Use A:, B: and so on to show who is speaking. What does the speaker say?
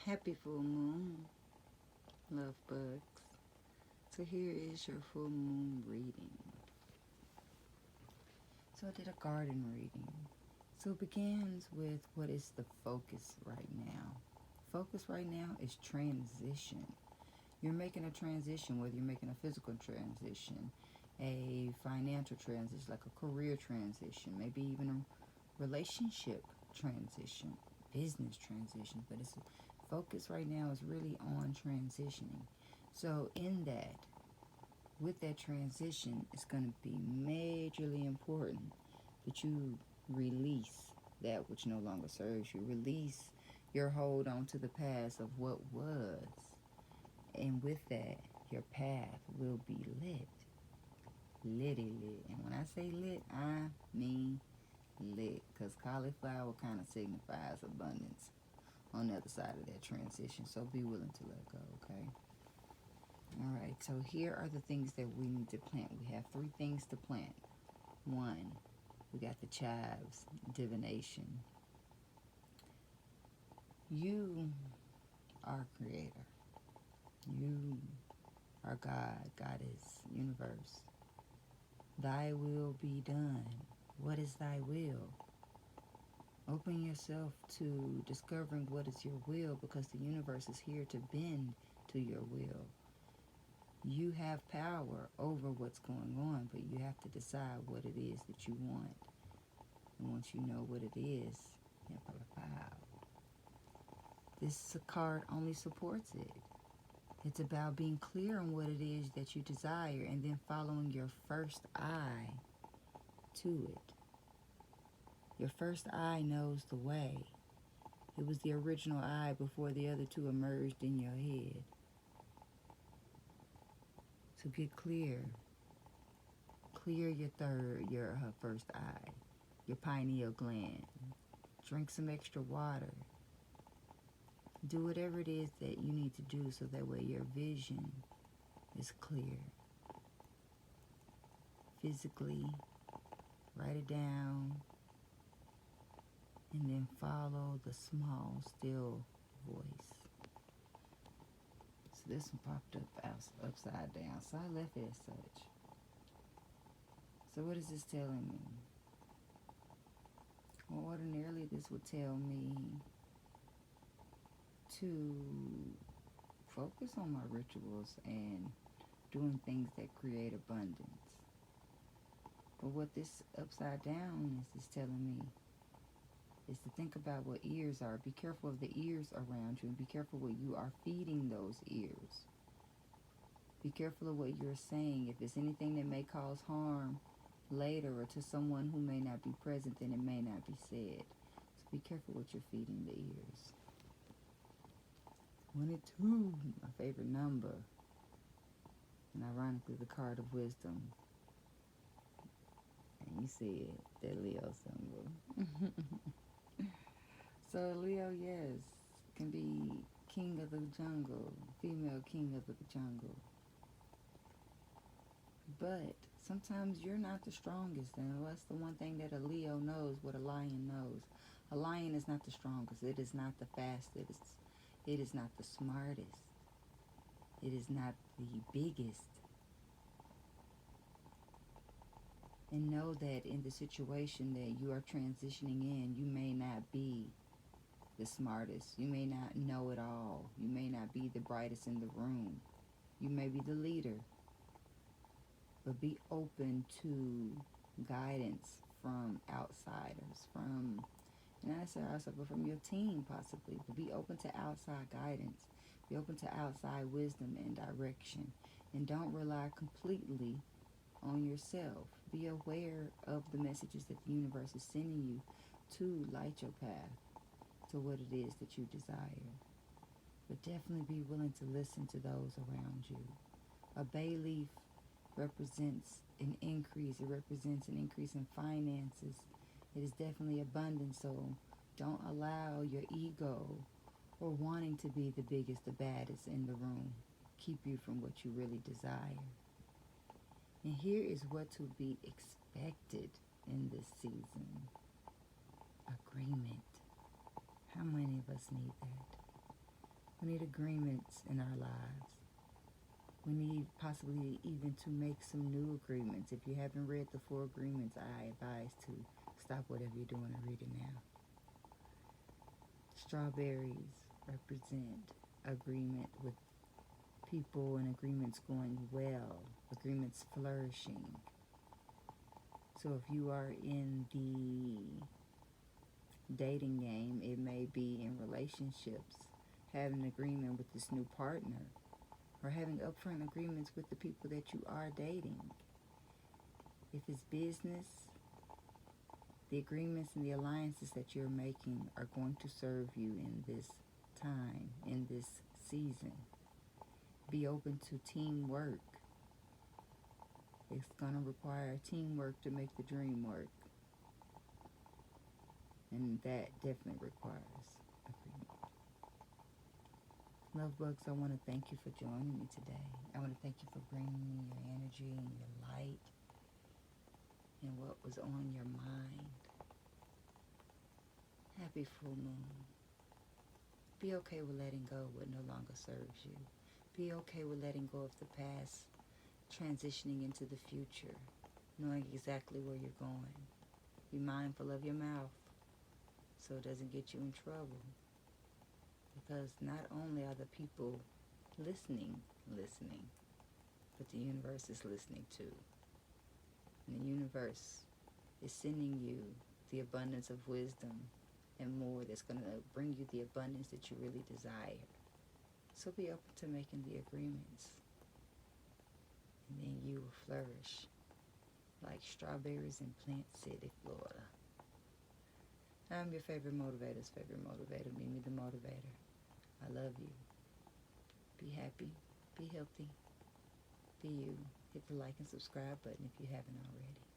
A: Happy full moon, love bugs. So here is your full moon reading. So I did a garden reading. So it begins with what is the focus right now. Focus right now is transition. You're making a transition, whether you're making a physical transition, a financial transition, like a career transition, maybe even a relationship transition, business transition. But it's focus right now is really on transitioning. So in that, with that transition, it's going to be majorly important that you release that which no longer serves you. Release your hold on to the past of what was. And with that, your path will be lit. Litty lit. And when I say lit, I mean lit. Because cauliflower kind of signifies abundance on the other side of that transition. So be willing to let go, okay? All right, so here are the things that we need to plant. We have 3 things to plant. 1, we got the chives, divination. You are creator. You are God, goddess, universe. Thy will be done. What is thy will? Open yourself to discovering what is your will, because the universe is here to bend to your will. You have power over what's going on, but you have to decide what it is that you want. And once you know what it is, this card only supports it. It's about being clear on what it is that you desire and then following your first eye to it. Your first eye knows the way. It was the original eye before the other 2 emerged in your head. So get clear. Clear your first eye, your pineal gland. Drink some extra water. Do whatever it is that you need to do so that way your vision is clear. Physically, write it down, and then follow the small, still voice. So this one popped up upside down, so I left it as such. So what is this telling me? Well, ordinarily this would tell me to focus on my rituals and doing things that create abundance. But what this upside down is telling me is to think about what ears are. Be careful of the ears around you, and be careful what you are feeding those ears. Be careful of what you're saying. If it's anything that may cause harm later or to someone who may not be present, then it may not be said. So be careful what you're feeding the ears. 22, my favorite number. And ironically, the card of wisdom. And you see it, that Leo symbol. So Leo, yes, can be king of the jungle, female king of the jungle. But sometimes you're not the strongest, and that's the one thing that a Leo knows, what a lion knows. A lion is not the strongest. It is not the fastest. It is not the smartest. It is not the biggest. And know that in the situation that you are transitioning in, you may not be the smartest. You may not know it all. You may not be the brightest in the room. You may be the leader. But be open to guidance from outsiders, from, not necessarily outside, but from your team possibly. But be open to outside guidance. Be open to outside wisdom and direction. And don't rely completely on yourself. Be aware of the messages that the universe is sending you to light your path to what it is that you desire. But definitely be willing to listen to those around you. A bay leaf represents an increase. It represents an increase in finances. It is definitely abundant, so don't allow your ego or wanting to be the biggest, the baddest in the room keep you from what you really desire. And here is what to be expected in this season. Agreement. How many of us need that? We need agreements in our lives. We need possibly even to make some new agreements. If you haven't read the 4 agreements, I advise to stop whatever you're doing and read it now. Strawberries represent agreement with people and agreements going well, agreements flourishing. So if you are in the dating game, it may be in relationships, having an agreement with this new partner, or having upfront agreements with the people that you are dating. If it's business, the agreements and the alliances that you're making are going to serve you in this time, in this season. Be open to teamwork. It's going to require teamwork to make the dream work. And that definitely requires agreement. Love bugs, I want to thank you for joining me today. I want to thank you for bringing me your energy and your light and what was on your mind. Happy full moon. Be okay with letting go of what no longer serves you. Be okay with letting go of the past, transitioning into the future, knowing exactly where you're going. Be mindful of your mouth so it doesn't get you in trouble. Because not only are the people listening, but the universe is listening too. And the universe is sending you the abundance of wisdom and more that's going to bring you the abundance that you really desire. So be open to making the agreements. And then you will flourish like strawberries in Plant City, Florida. I'm your favorite motivator's favorite motivator, Mimi the Motivator. I love you. Be happy. Be healthy. Be you. Hit the like and subscribe button if you haven't already.